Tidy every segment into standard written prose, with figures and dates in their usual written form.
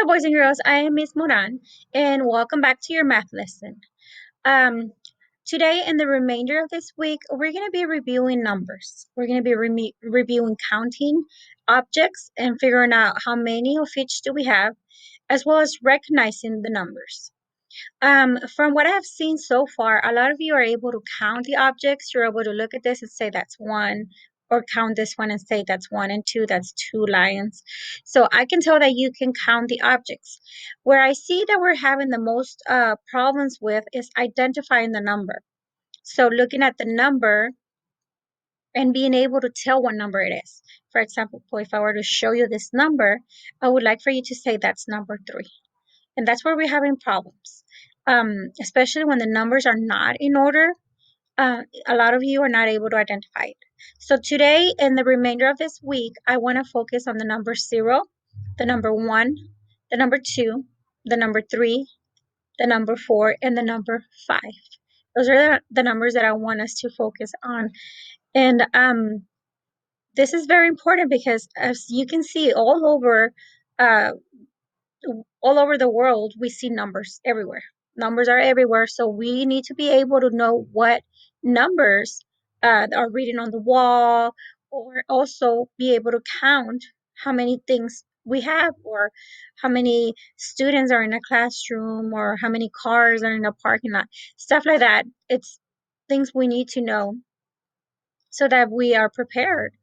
Hello, boys and girls. I am Miss Moran, and welcome back to your math lesson. Um, Today and the remainder of this week, we're going to be reviewing numbers. We're going to be reviewing counting objects and figuring out how many of each do we have, as well as recognizing the numbers. From what I've seen so far, a lot of you are able to count the objects. You're able to look at this and say that's one, or count this one and say that's one and two, that's two lions. So I can tell that you can count the objects. Where I see that we're having the most problems with is identifying the number. So looking at the number and being able to tell what number it is. For example, if I were to show you this number, I would like for you to say that's number 3. And that's where we're having problems, especially when the numbers are not in order. A lot of you are not able to identify it. So today and the remainder of this week, I want to focus on the number 0, the number 1, the number 2, the number 3, the number 4, and the number 5. Those are the numbers that I want us to focus on. And this is very important because, as you can see, uh, all over the world, we see numbers everywhere. Numbers are everywhere, so we need to be able to know what numbers are written on the wall, or also be able to count how many things we have, or how many students are in a classroom, or how many cars are in a parking lot. Stuff like that. It's things we need to know so that we are prepared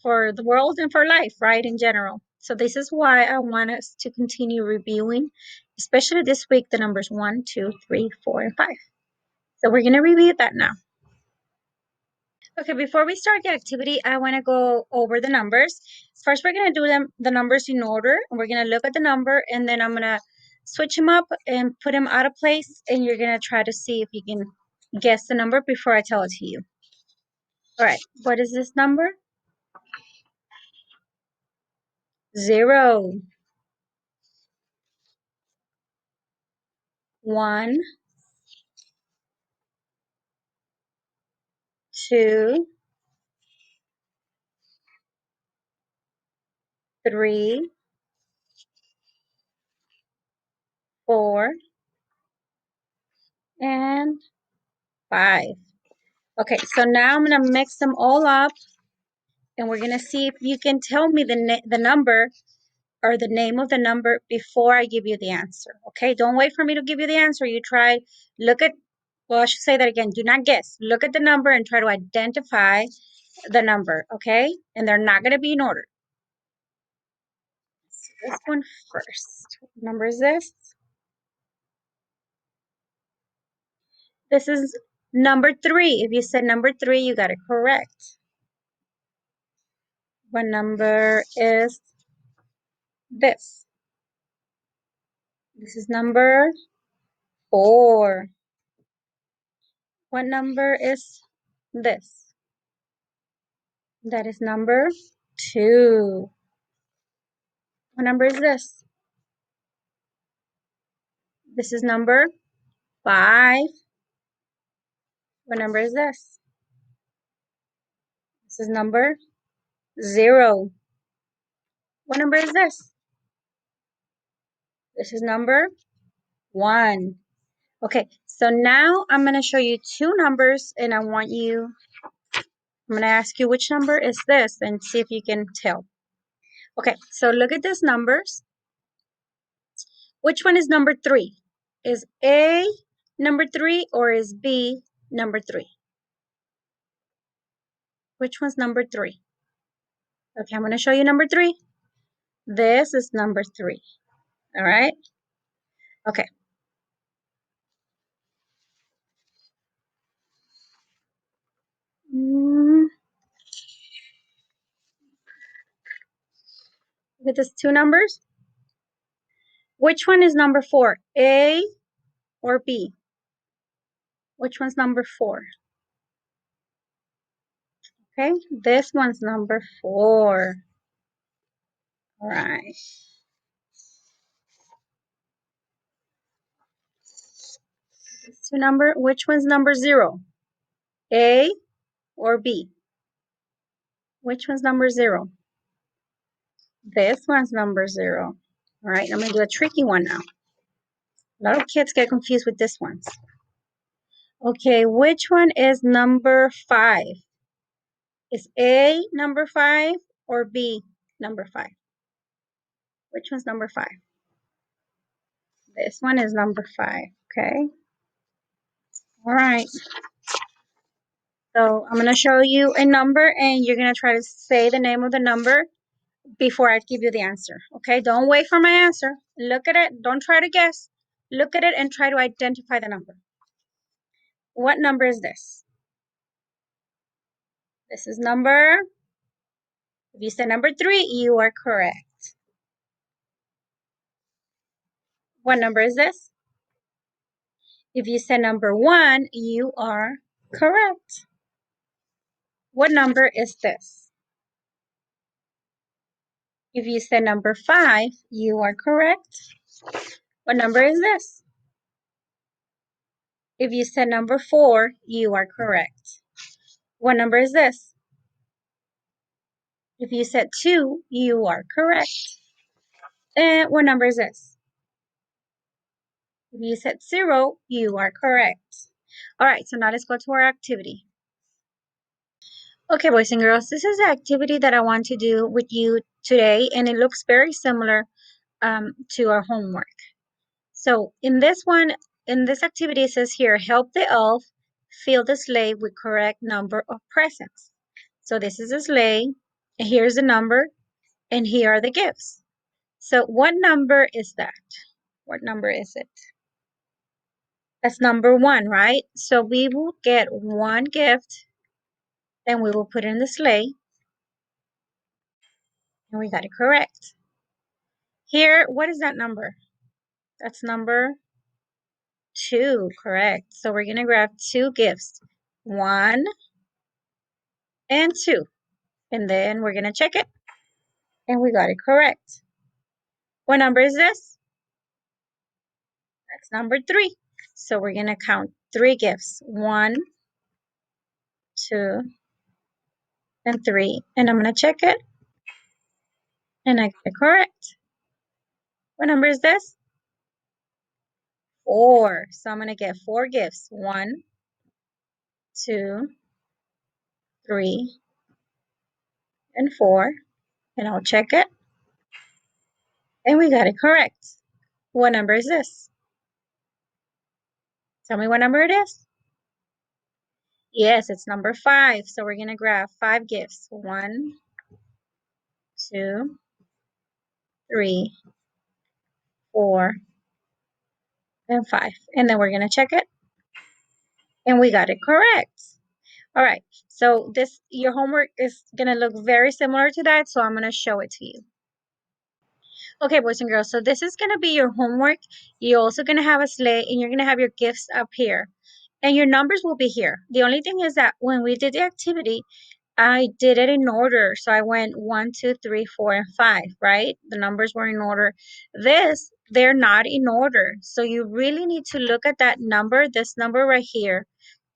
for the world and for life, right, in general. So this is why I want us to continue reviewing, especially this week, the numbers 1, 2, 3, 4, and 5. So we're going to review that now. Okay, before we start the activity, I want to go over the numbers. First, we're going to do the numbers in order, and we're going to look at the number, and then I'm going to switch them up and put them out of place, and you're going to try to see if you can guess the number before I tell it to you. All right, what is this number? 0. 1, 2, 3, 4, and 5. Okay, so now I'm going to mix them all up, and we're going to see if you can tell me the number or the name of the number before I give you the answer. Okay, don't wait for me to give you the answer. You try, look at, well, I should say that again. Do not guess. Look at the number and try to identify the number, okay? And they're not going to be in order. This one first. What number is this? This is number 3. If you said number 3, you got it correct. What number is this? This is number 4. What number is this? That is number 2. What number is this? This is number 5. What number is this? This is number 0. What number is this? This is number 1. Okay, so now I'm going to show you 2 numbers, and I'm going to ask you which number is this and see if you can tell. Okay, so look at these numbers. Which one is number 3? Is A number 3 or is B number 3? Which one's number 3? Okay, I'm going to show you number 3. This is number 3. All right? Okay. Look at these 2 numbers. Which one is number 4? A or B? Which one's number 4? Okay, this one's number 4. All right. These 2 number, which one's number 0? A or B? Which one's number 0? This one's number 0. All right, I'm going to do a tricky one now. A lot of kids get confused with this one. Okay, which one is number 5? Is A number 5 or B number 5? Which one's number 5? This one is number 5, okay? All right. So I'm going to show you a number and you're going to try to say the name of the number before I give you the answer, okay? Don't wait for my answer. Look at it. Don't try to guess. Look at it and try to identify the number. What number is this? This is number, if you said number 3, you are correct. What number is this? If you said number 1, you are correct. What number is this? If you said number 5, you are correct. What number is this? If you said number 4, you are correct. What number is this? If you said 2, you are correct. And what number is this? If you said 0, you are correct. All right, so now let's go to our activity. Okay, boys and girls, this is the activity that I want to do with you today, and it looks very similar to our homework. So in this one, in this activity, it says here, help the elf fill the sleigh with correct number of presents. So this is a sleigh, and here's the number, and here are the gifts. So what number is that? What number is it? That's number 1, right? So we will get 1 gift, and we will put it in the sleigh, and we got it correct. Here, what is that number? That's number 2, correct. So we're gonna grab 2 gifts, 1 and 2. And then we're gonna check it, and we got it correct. What number is this? That's number 3. So we're gonna count 3 gifts, 1, 2, and 3. And I'm gonna check it, and I got it correct. What number is this? 4. So I'm gonna get 4 gifts, 1, 2, 3, and 4. And I'll check it, and we got it correct. What number is this? Tell me what number it is. Yes, it's number 5. So we're gonna grab 5 gifts, 1, 2, 3, 4, and 5. And then we're gonna check it, and we got it correct. All right, so your homework is gonna look very similar to that, so I'm gonna show it to you. Okay, boys and girls, so this is gonna be your homework. You're also gonna have a sleigh, and you're gonna have your gifts up here. And your numbers will be here. The only thing is that when we did the activity, I did it in order. So I went 1, 2, 3, 4, and 5, right? The numbers were in order. They're not in order. So you really need to look at that number, this number right here,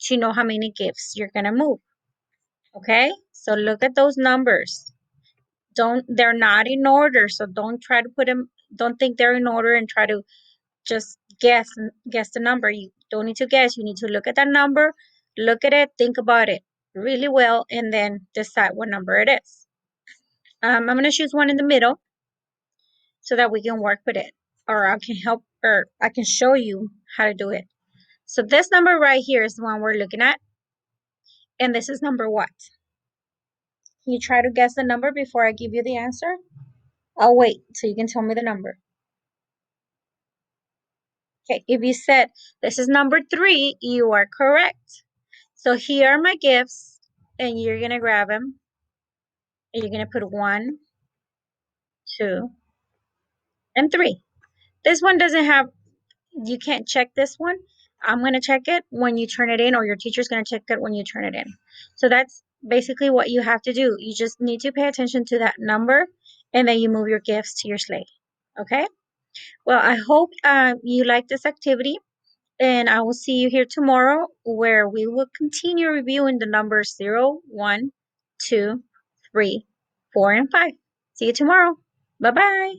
to know how many gifts you're gonna move. Okay? So look at those numbers. They're not in order. So don't try to put them, don't think they're in order and try to just guess the number. You don't need to guess. You need to look at that number, look at it, think about it really well, and then decide what number it is. I'm going to choose one in the middle so that we can work with it, or I can help, or I can show you how to do it. So this number right here is the one we're looking at, and this is number what? Can you try to guess the number before I give you the answer? I'll wait so you can tell me the number. Okay, if you said this is number 3, you are correct. So here are my gifts, and you're gonna grab them, and you're gonna put 1, 2, and 3. This one doesn't have, you can't check this one. I'm gonna check it when you turn it in, or your teacher's gonna check it when you turn it in. So that's basically what you have to do. You just need to pay attention to that number, and then you move your gifts to your sleigh. Okay? Well, I hope you like this activity. And I will see you here tomorrow where we will continue reviewing the numbers 0, 1, 2, 3, 4, and 5. See you tomorrow. Bye-bye.